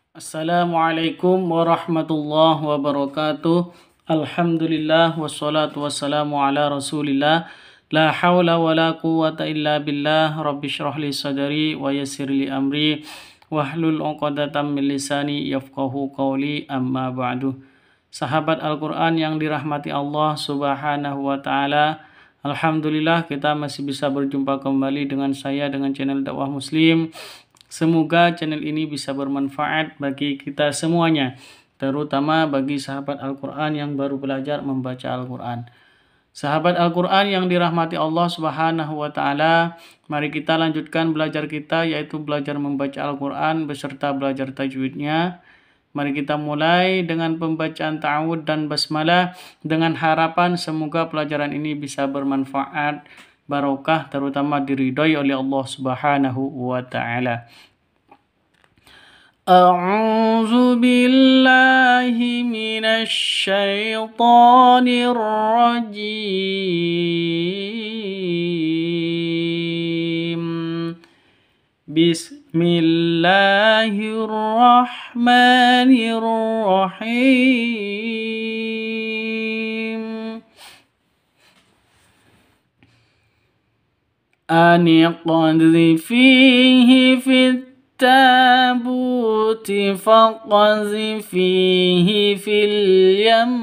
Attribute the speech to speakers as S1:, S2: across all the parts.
S1: Assalamualaikum warahmatullahi wabarakatuh. Alhamdulillah wassalatu wassalamu ala rasulillah. La hawla wa la quwwata illa billah. Rabbi syrah li sadari wa yassir li amri wahlul 'uqdatam min lisani yafqahu qawli, amma ba'du. Sahabat Al-Quran yang dirahmati Allah subhanahu wa ta'ala, alhamdulillah kita masih bisa berjumpa kembali dengan channel dakwah muslim. Semoga channel ini bisa bermanfaat bagi kita semuanya, terutama bagi sahabat Al-Quran yang baru belajar membaca Al-Quran. Sahabat Al-Quran yang dirahmati Allah subhanahu wa ta'ala, mari kita lanjutkan belajar kita, yaitu belajar membaca Al-Quran beserta belajar tajwidnya. Mari kita mulai dengan pembacaan ta'awud dan basmalah dengan harapan semoga pelajaran ini bisa bermanfaat, barokah, terutama diridhoi oleh Allah subhanahu wa ta'ala. A'udzu billahi minasy syaithanir rajim. Bismillahirrahmanirrahim. Aniqdhifihi fit tabuti faqdhifihi fil yam.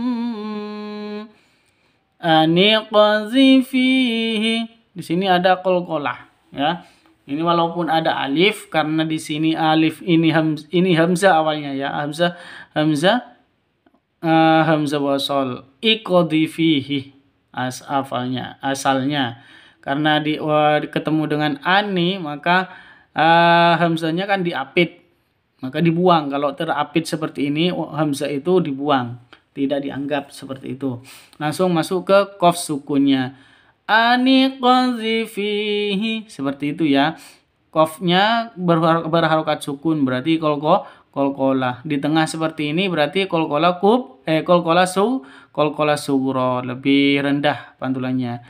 S1: Aniqdhifihi. Di sini ada qalqalah, ya. Ini walaupun ada alif, karena di sini alif ini hamzah awalnya, ya. Hamzah wasal. Iqdhifihi asalnya. Karena ketemu dengan ani, maka hamzahnya kan diapit, maka dibuang. Kalau terapit seperti ini, hamzah itu dibuang, tidak dianggap seperti itu. Langsung masuk ke qaf sukunnya. Aniqdhifihi, seperti itu, ya. Qafnya berharokat sukun, berarti qalqalah. Di tengah seperti ini berarti qalqalah sughra, lebih rendah pantulannya.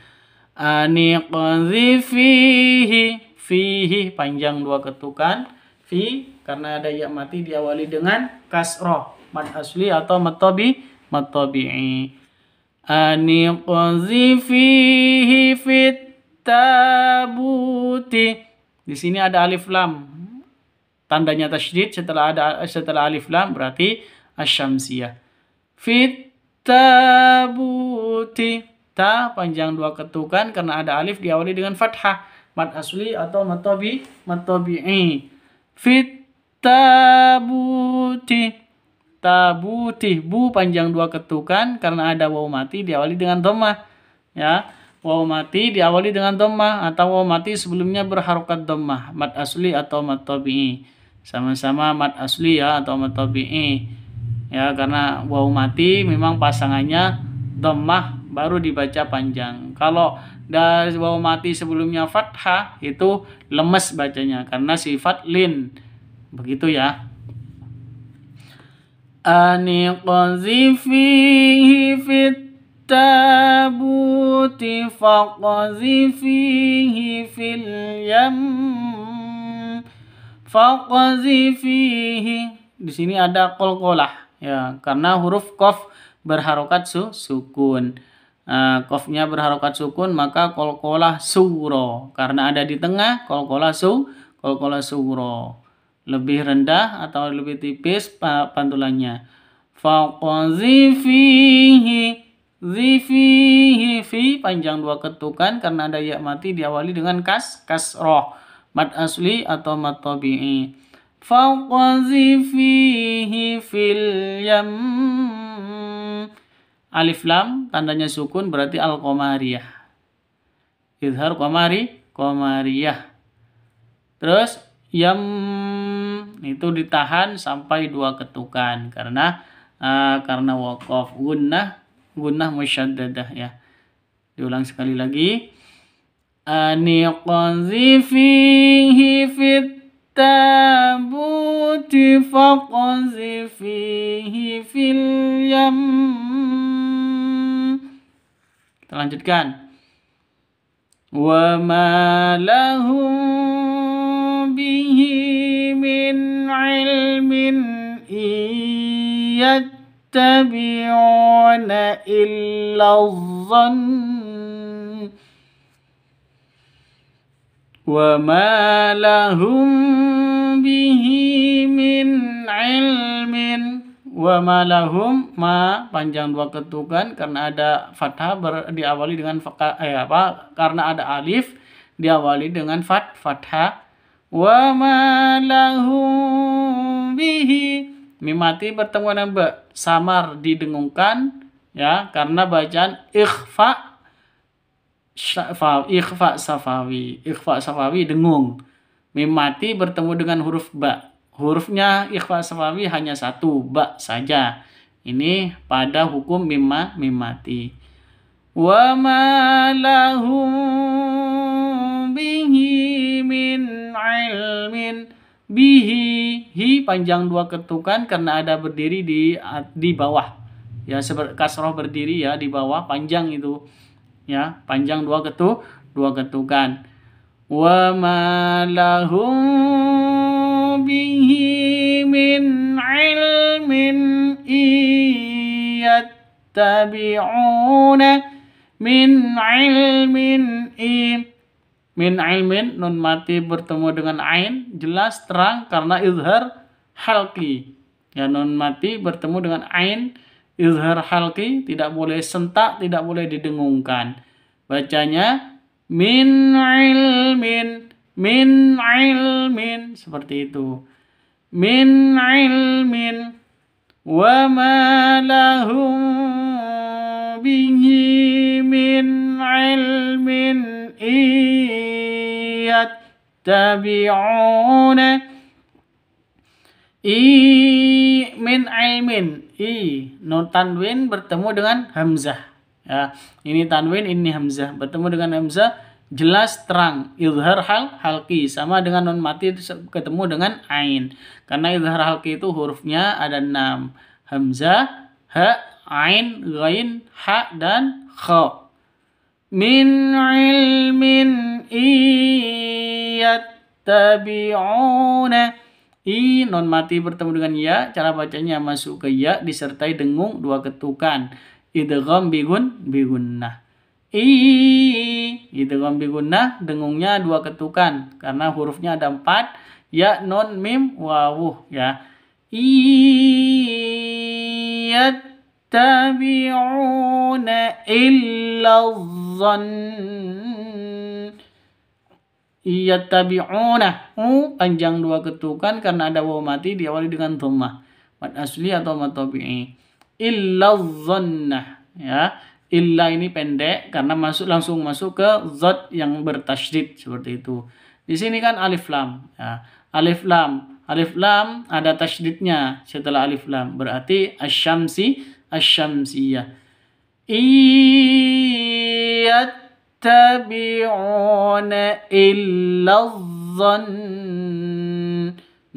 S1: Aniqdhifihi, fihi panjang dua ketukan, fi karena ada ya mati diawali dengan kasroh, mad asli atau mad tabi'i. Aniqdhifihi fit tabuti. Di sini ada alif lam, tandanya tasydid setelah alif lam berarti asyamsiyah. Fit tabuti, ta panjang dua ketukan karena ada alif diawali dengan fathah, mad asli atau mad tabi'i. Fit tabuti, bu panjang dua ketukan karena ada waw mati diawali dengan dhammah, ya. Waw mati diawali dengan dhammah atau waw mati sebelumnya berharokat dhammah, mad asli atau mad tabi'i. Sama-sama mad asli, ya, atau mad tabi'i, ya, karena waw mati memang pasangannya dhammah baru dibaca panjang. Kalau dari waw mati sebelumnya fathah itu lemes bacanya karena sifat lin. Begitu, ya. Aniqdhifihi fit tabuti faqdhifihi fil yam. Faqdhifihi, di sini ada qalqalah, ya, karena huruf qaf berharokat sukun. Qafnya berharokat sukun, maka qalqalah sughra. Karena ada di tengah, qalqalah sughra, lebih rendah atau lebih tipis pantulannya. Faqdhifihi, dhifihi, fi panjang dua ketukan karena ada ya mati diawali dengan kasroh, mad asli atau mad tabi'i. Faqdhifihi fil yam. Alif lam tandanya sukun berarti al-qamariyah. Izhar qamariyah. Terus yam itu ditahan sampai dua ketukan karena waqaf, gunnah musyaddadah, ya. Diulang sekali lagi. Aniqdhifihi fit tabuti faqdhifihi fil yam. Kita lanjutkan. Wa ma lahum bihi min ilmin yattabi'una illa dhann wa ma lahum bihi min ilmin. Wa ma lahum, ma panjang dua ketukan karena ada fathah diawali dengan karena ada alif diawali dengan fathah. Wa ma lahum bihi, mim mati bertemu dengan ba, samar didengungkan ya karena bacaan ikhfa safawi dengung. Mim mati bertemu dengan huruf ba. Hurufnya ikhfa safawi hanya satu, ba saja. Ini pada hukum mim mati. Wa ma lahum bihi min ilmin. Bihi, hi panjang dua ketukan karena ada berdiri di bawah. Ya, seperti kasroh berdiri ya di bawah, panjang itu. Ya, panjang dua ketukan. Wa ma lahum bihi min ilmin iyattabi'una min ilmin min ilmin, nun mati bertemu dengan ain jelas terang karena izhar halqi. Ya, nun mati bertemu dengan ain izhar halqi, tidak boleh sentak, tidak boleh didengungkan. Bacanya min ilmin seperti itu. Min ilmin wa ma lahum bihi min ilmin iyattabi'una min ilmin. Nun tanwin bertemu dengan hamzah. Ya, ini tanwin, ini hamzah bertemu dengan hamzah jelas terang izhar halqi, sama dengan nun mati ketemu dengan ain. Karena izhar halqi itu hurufnya ada 6, hamzah, ha, ain, ghain, ha dan kha. Min ilmin iyattabi'una. Non mati bertemu dengan ya, cara bacanya masuk ke ya disertai dengung dua ketukan. Idgham bigunnah. Idgham bigunnah, dengungnya dua ketukan karena hurufnya ada 4, ya, non, mim, wawu ya. Iyattabi'una illa dhann. Iyattabi'una, panjang dua ketukan karena ada wawu mati diawali dengan dhammah, mad asli atau mad tabi'i. Illa dhannah ya. Illa ini pendek karena langsung masuk ke zat yang bertasydid seperti itu. Di sini kan alif lam ya. Alif lam ada tasydidnya setelah alif lam, berarti asyamsiyah. Iyattabi'una illa dhann.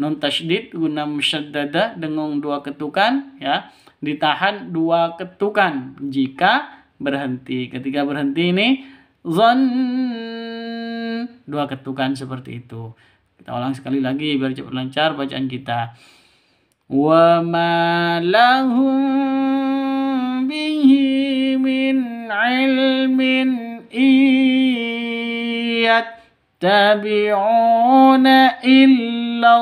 S1: Nun tasydid guna musyaddada, dengung dua ketukan ya. Ditahan dua ketukan jika berhenti. Ketika berhenti ini dhann, dua ketukan seperti itu. Kita ulang sekali lagi biar cepat lancar bacaan kita. Wa ma lahum bihi min ilmin iyattabi'una illa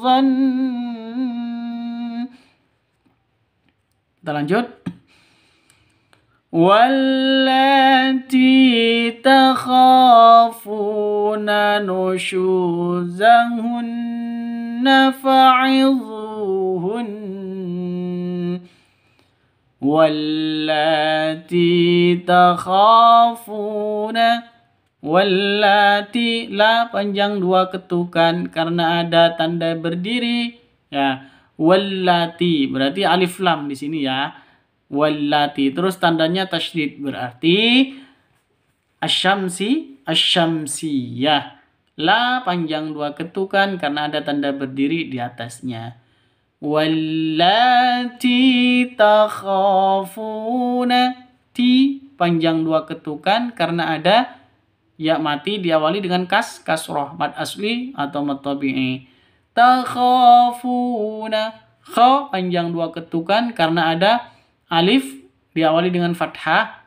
S1: dhann. Kita lanjut. Wallati takhafuna nushuzahunna fa'idhuhun. Wallati takhafuna. Wallati, la panjang dua ketukan karena ada tanda berdiri ya. Wallati berarti alif lam di sini ya. Wallati terus tandanya tasydid berarti asyamsiyah. La panjang dua ketukan karena ada tanda berdiri di atasnya. Wallati takhafuna. Ti panjang dua ketukan karena ada ya mati diawali dengan kasroh, mad asli atau mad tabi'i. Takhafuna. Kho panjang 2 ketukan karena ada alif diawali dengan fathah,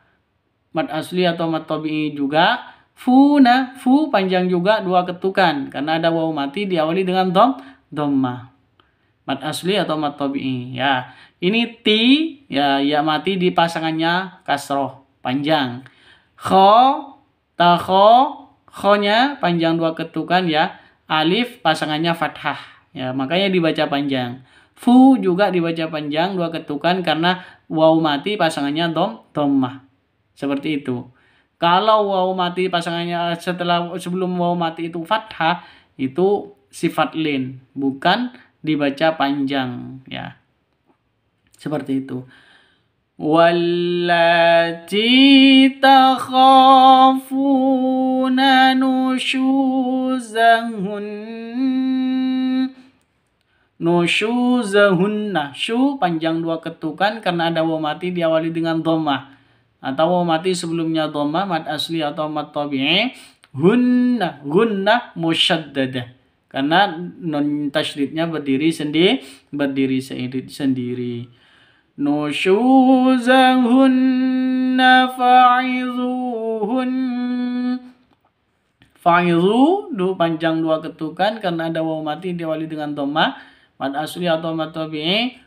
S1: mad asli atau mad tabi'i juga. Funa, fu panjang juga 2 ketukan karena ada waw mati diawali dengan dhammah. Mad asli atau mad tabi'i ya. Ini ti ya, ya mati di pasangannya kasroh panjang. Kho, ta kho-nya panjang 2 ketukan ya. Alif pasangannya fathah ya, makanya dibaca panjang. Fu juga dibaca panjang 2 ketukan karena waw mati pasangannya dhammah. Seperti itu. Kalau waw mati pasangannya sebelum waw mati itu fathah, itu sifat lin, bukan dibaca panjang ya. Seperti itu. Wallati takhafuna nusyuzahunna. Syu panjang 2 ketukan karena ada waw mati diawali dengan dhammah. Atau waw mati sebelumnya dhammah, mad asli atau mad tabi'i. Gunnah musyaddadah. Karena nun tasydidnya berdiri sendiri. Nusyuzahunna fa'idhu panjang 2 ketukan karena ada waw mati diawali dengan dhammah, mad asli atau mad tabi'i.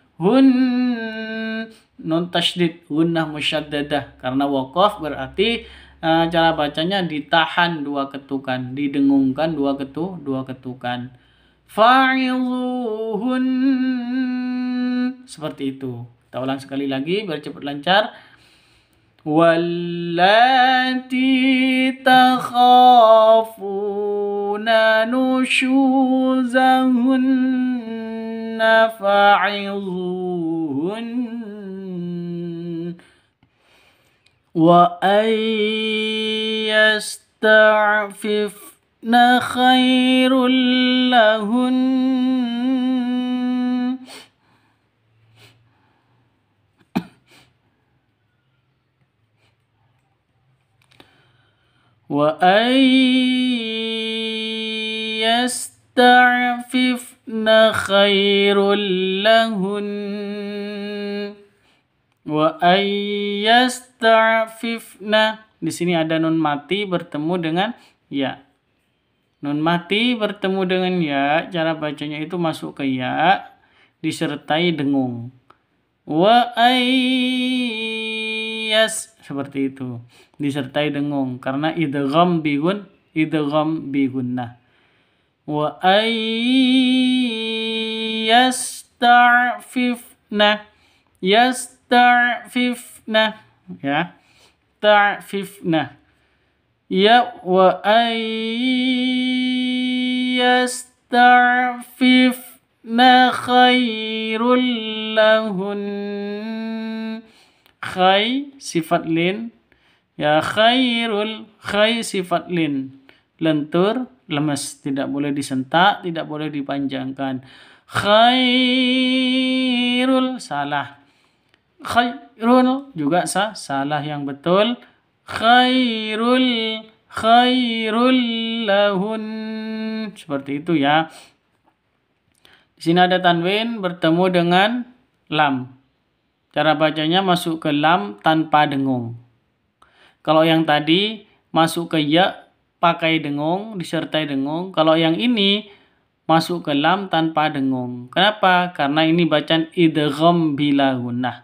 S1: Nun tasydid gunnah musyaddadah karena waqaf berarti cara bacanya ditahan 2 ketukan, didengungkan 2 ketukan. Fa'idhuhun, seperti itu. Kita ulang sekali lagi biar cepat lancar. Wallati takhafuna nusyuzahunna fa'idhuhun wa ayyasta'fifna khairul lahun. Wa ayyasta'fifna khairul lahun. Wa ayyasta'fifna. Di sini ada nun mati bertemu dengan ya. Nun mati bertemu dengan ya, cara bacanya itu masuk ke ya disertai dengung. Wa seperti itu. Disertai dengung karena idgham bigunnah. Wa ayyasta'fifna ya, ta'fifna ya. Wa ayyasta'fifna khairul lahun. Khai sifat lin ya, khairul, khai sifat lin, lentur lemes, tidak boleh disentak, tidak boleh dipanjangkan. Khairul salah, khairul juga salah yang betul. Khairul lahun, seperti itu ya. Di sini ada tanwin bertemu dengan lam. Cara bacanya masuk ke lam tanpa dengung. Kalau yang tadi masuk ke ya pakai dengung, disertai dengung. Kalau yang ini masuk ke lam tanpa dengung. Kenapa? Karena ini bacaan idgham bila gunnah.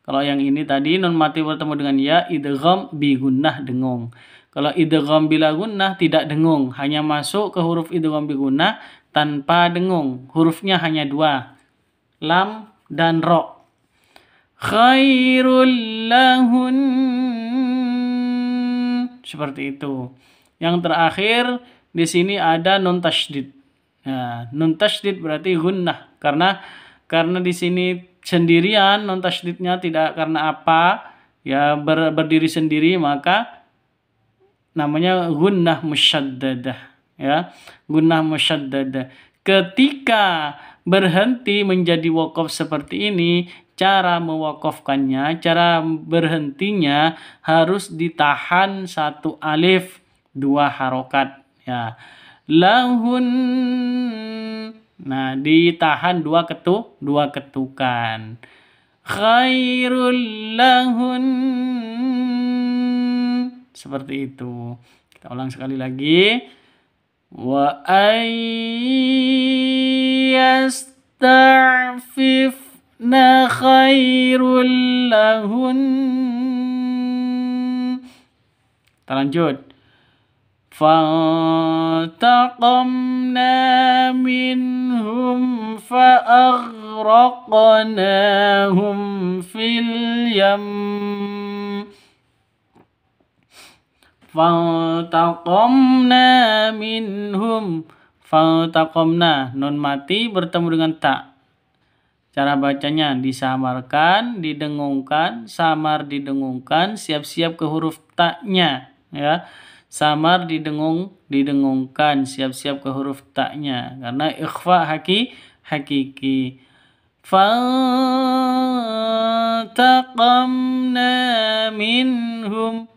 S1: Kalau yang ini tadi nun mati bertemu dengan ya, idgham bi gunnah dengung. Kalau idgham bila gunnah tidak dengung, hanya masuk ke huruf idgham bi gunnah tanpa dengung. Hurufnya hanya 2, lam dan ro. Khairul lahun, seperti itu. Yang terakhir di sini ada nun tasydid. Nah, nun tasydid berarti gunnah karena di sini sendirian, nun tasydidnya tidak karena apa ya, berdiri sendiri, maka namanya gunnah musyaddadah ya, gunnah musyaddadah. Ketika berhenti menjadi waqaf seperti ini, cara mewakafkannya, cara berhentinya harus ditahan 1 alif 2 harokat ya. Lahun, Nah, ditahan dua ketukan. Khairul lahun. Seperti itu. Kita ulang sekali lagi. Wa ayyasta'fifna khairul lahun. Kita lanjut. فانتقمنا منهم فأغرقناهم في اليم فانتقمنا minhum. Fantaqamna, nun mati bertemu dengan ta. Cara bacanya disamarkan, didengungkan, samar didengungkan, siap-siap ke huruf ta-nya, ya. Samar didengungkan, siap-siap ke huruf ta-nya karena ikhfa hakiki. Fantaqamna minhum.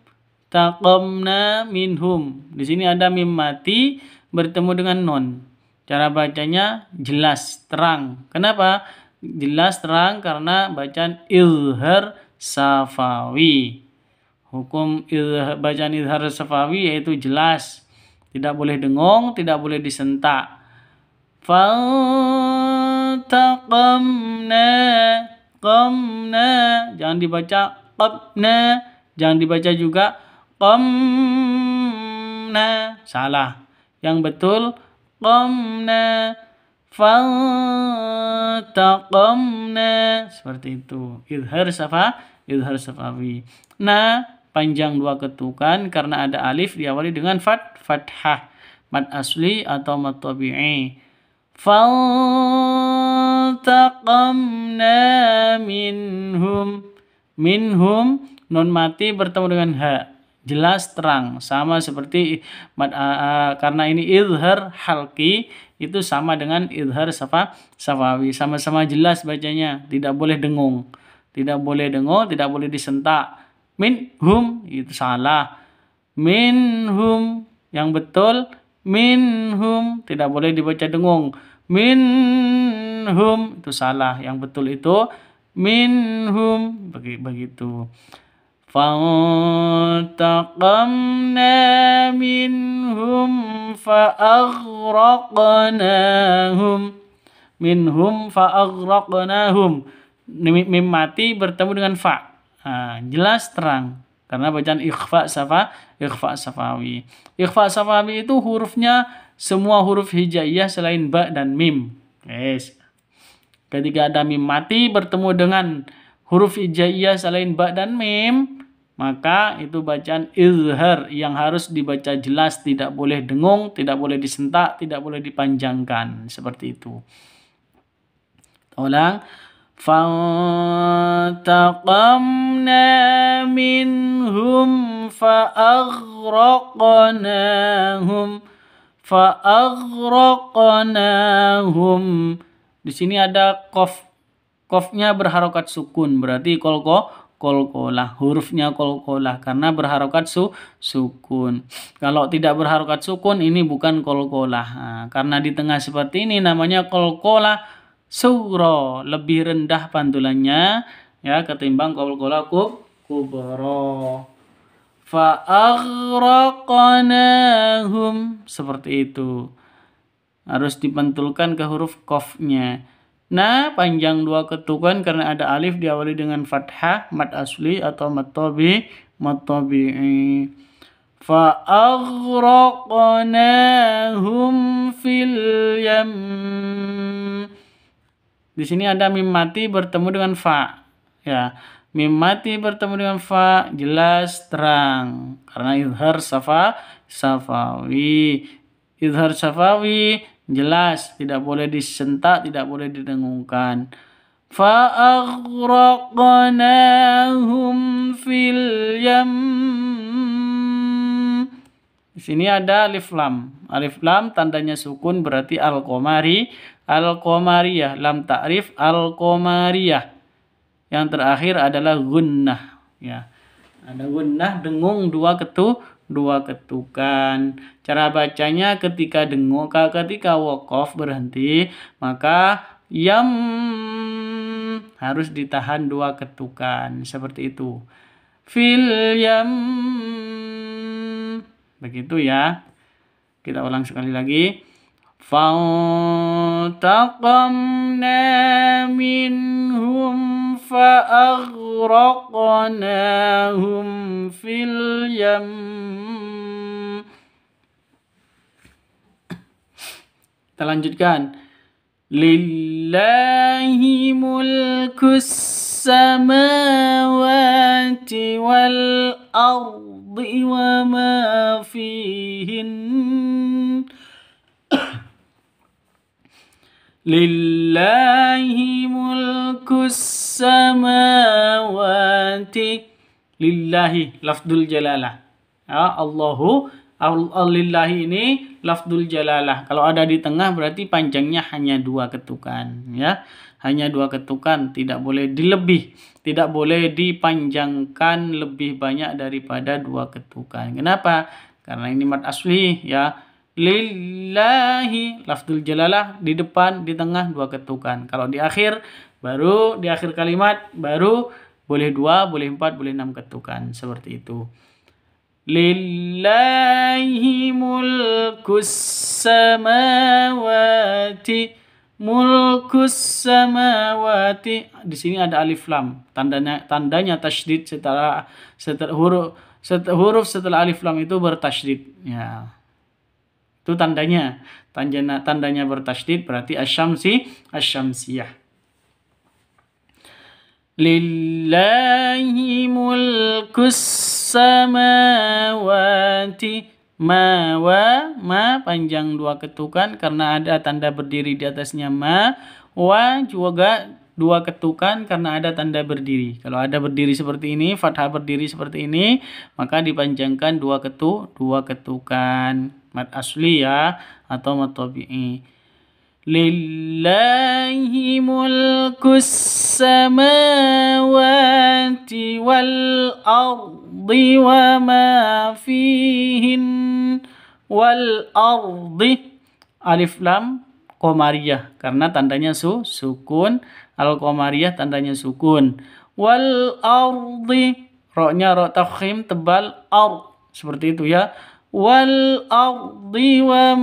S1: Taqamna minhum. Di sini ada mim mati bertemu dengan nun. Cara bacanya jelas, terang. Kenapa? Jelas, terang karena bacaan izhar safawi. Hukum bacaan izhar safawi yaitu jelas. Tidak boleh dengung, tidak boleh disentak. Fantaqamna. Qamna. Jangan dibaca qabna. Jangan dibaca juga qamna. Salah. Yang betul qamna. Fantaqamna. Seperti itu. Izhar safawi. Nah, panjang dua ketukan karena ada alif diawali dengan fathah. Mad asli atau mad tabi'i. Fantaqamna minhum. Minhum, nun mati bertemu dengan ha. Jelas, terang, sama seperti karena ini izhar halqi, itu sama dengan izhar safawi, sama-sama jelas bacanya, tidak boleh dengung, tidak boleh disentak. Minhum itu salah. Minhum yang betul minhum, tidak boleh dibaca dengung. Minhum itu salah, yang betul itu minhum, begitu. فانتقمنا منهم فأغرقناهم. Mim mati bertemu dengan fa. Nah, jelas, terang karena bacaan ikhfa safawi. Ikhfa safawi itu hurufnya semua huruf hijaiyah selain ba dan mim. Yes. Ketika ada mim mati bertemu dengan huruf hijaiyah selain ba dan mim, maka itu bacaan izhar yang harus dibaca jelas, tidak boleh dengung, tidak boleh disentak, tidak boleh dipanjangkan, seperti itu. Ulang. Fantaqamna minhum fa'aghraqnahum. Di sini ada qaf. Qafnya berharokat sukun, berarti kolkolah, hurufnya kolkolah karena berharokat sukun. Kalau tidak berharokat sukun ini bukan kolkolah. Nah, karena di tengah seperti ini namanya kolkolah sugro, lebih rendah pantulannya ya ketimbang kolkolah kubro. Fa'aghraqnahum, seperti itu. Harus dipantulkan ke huruf qafnya. Nah, panjang dua ketukan karena ada alif diawali dengan fathah, mad asli atau mad tabi'i. Fa'aghraqnahum fil yam. Di sini ada mim mati bertemu dengan fa. Ya, mim mati bertemu dengan fa, jelas, terang karena izhar safawi. Izhar safawi jelas, tidak boleh disentak, tidak boleh didengungkan. Fa'aghraqnahum fil yam. Di sini ada alif lam. Alif lam tandanya sukun berarti al-qamariyah, lam ta'rif al-qamariyah. Yang terakhir adalah gunnah, ya. Ada gunnah, dengung dua dua ketukan. Cara bacanya ketika ketika waqaf berhenti, maka yam harus ditahan dua ketukan seperti itu. Fil yam, begitu ya. Kita ulang sekali lagi. فانتقمنا منهم فأغرقناهم في اليم. Kita lanjutkan. Lillahi mulkus samawati wal ardi wa ma fihin. Lillahi mulkus samawati. Lillahi lafdul jalalah. Ya, Allahu lillahi ini lafdul jalalah. Kalau ada di tengah berarti panjangnya hanya dua ketukan, ya. Hanya dua ketukan, tidak boleh dilebih, tidak boleh dipanjangkan lebih banyak daripada dua ketukan. Kenapa? Karena ini mad asli, ya. Lillahi lafdul jalalah di depan, di tengah dua ketukan. Kalau di akhir baru di akhir kalimat baru boleh 2, boleh 4, boleh 6 ketukan seperti itu. Lillahi mulkus samawati. Mulkus samawati. Di sini ada alif lam. Tandanya tasydid setelah huruf setelah alif lam itu bertasydid, ya. Itu tandanya bertasydid berarti asy-syamsiyah. Lillahi mulkus samawati. Ma panjang dua ketukan karena ada tanda berdiri di atasnya ma. Wa juga dua ketukan karena ada tanda berdiri. Kalau ada berdiri seperti ini, fathah berdiri seperti ini, maka dipanjangkan dua ketukan. Mad asli, ya, atau mad tabi'i. Lillahi mulkus samawati wal ardi wa ma fihin. Wal ardi alif lam qamariyah karena tandanya sukun. Al qamariyah tandanya sukun. Wal ardi ro-nya ro tafkhim tebal, seperti itu, ya. Wal ardi wa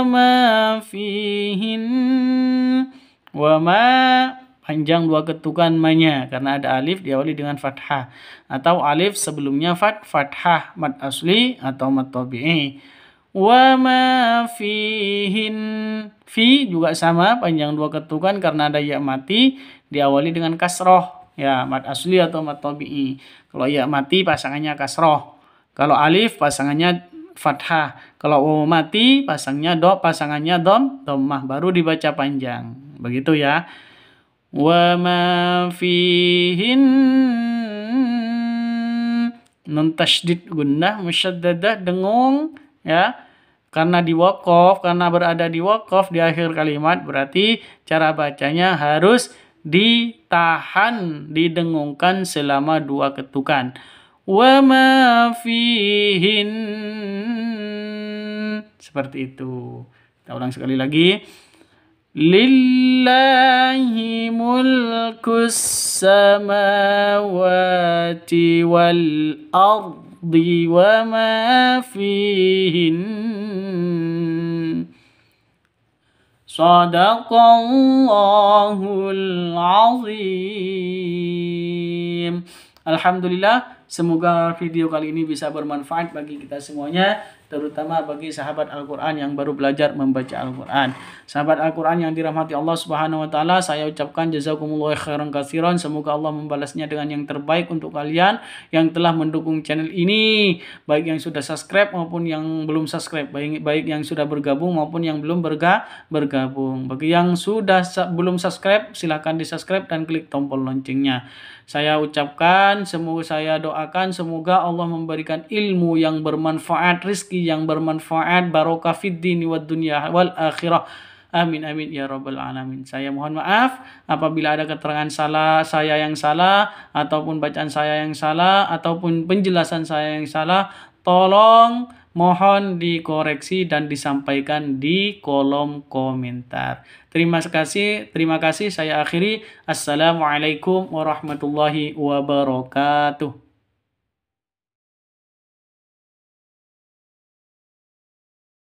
S1: ma fihin. Wa ma panjang dua ketukan ma-nya karena ada alif diawali dengan fathah atau alif sebelumnya fathah mad asli atau mad tabi'i. Wa ma fihin. Fi juga sama panjang dua ketukan karena ada ya mati diawali dengan kasroh, ya, mad asli atau mad tabi'i. Kalau ya mati pasangannya kasroh. Kalau alif pasangannya fathah. Kalau mati pasangannya dhammah baru dibaca panjang. Begitu, ya. Wa ma fihin. Nun tasydid gunnah musyaddadah dengung, ya. Karena berada di waqaf di akhir kalimat berarti cara bacanya harus ditahan, didengungkan selama dua ketukan. Wa ma fihin. Seperti itu. Kita ulang sekali lagi. Lillahi mulkus samawati wal ardi wa ma fihin. Shadaqallahul azim. Alhamdulillah, semoga video kali ini bisa bermanfaat bagi kita semuanya, terutama bagi sahabat Al-Quran yang baru belajar membaca Al-Quran. Sahabat Al-Quran yang dirahmati Allah Subhanahu wa Ta'ala, saya ucapkan jazakumullah khairan katsiran. Semoga Allah membalasnya dengan yang terbaik untuk kalian yang telah mendukung channel ini, baik yang sudah subscribe maupun yang belum subscribe, baik yang sudah bergabung maupun yang belum bergabung. Bagi yang sudah belum subscribe, silahkan di subscribe dan klik tombol loncengnya. Saya ucapkan, saya doakan semoga Allah memberikan ilmu yang bermanfaat, rizki yang bermanfaat, barokah fid dini wad dunya wal akhirah. Amin amin ya rabbal alamin. Saya mohon maaf apabila ada keterangan salah saya yang salah ataupun bacaan saya yang salah ataupun penjelasan saya yang salah. Tolong mohon dikoreksi dan disampaikan di kolom komentar. Terima kasih. Saya akhiri. Assalamualaikum warahmatullahi wabarakatuh.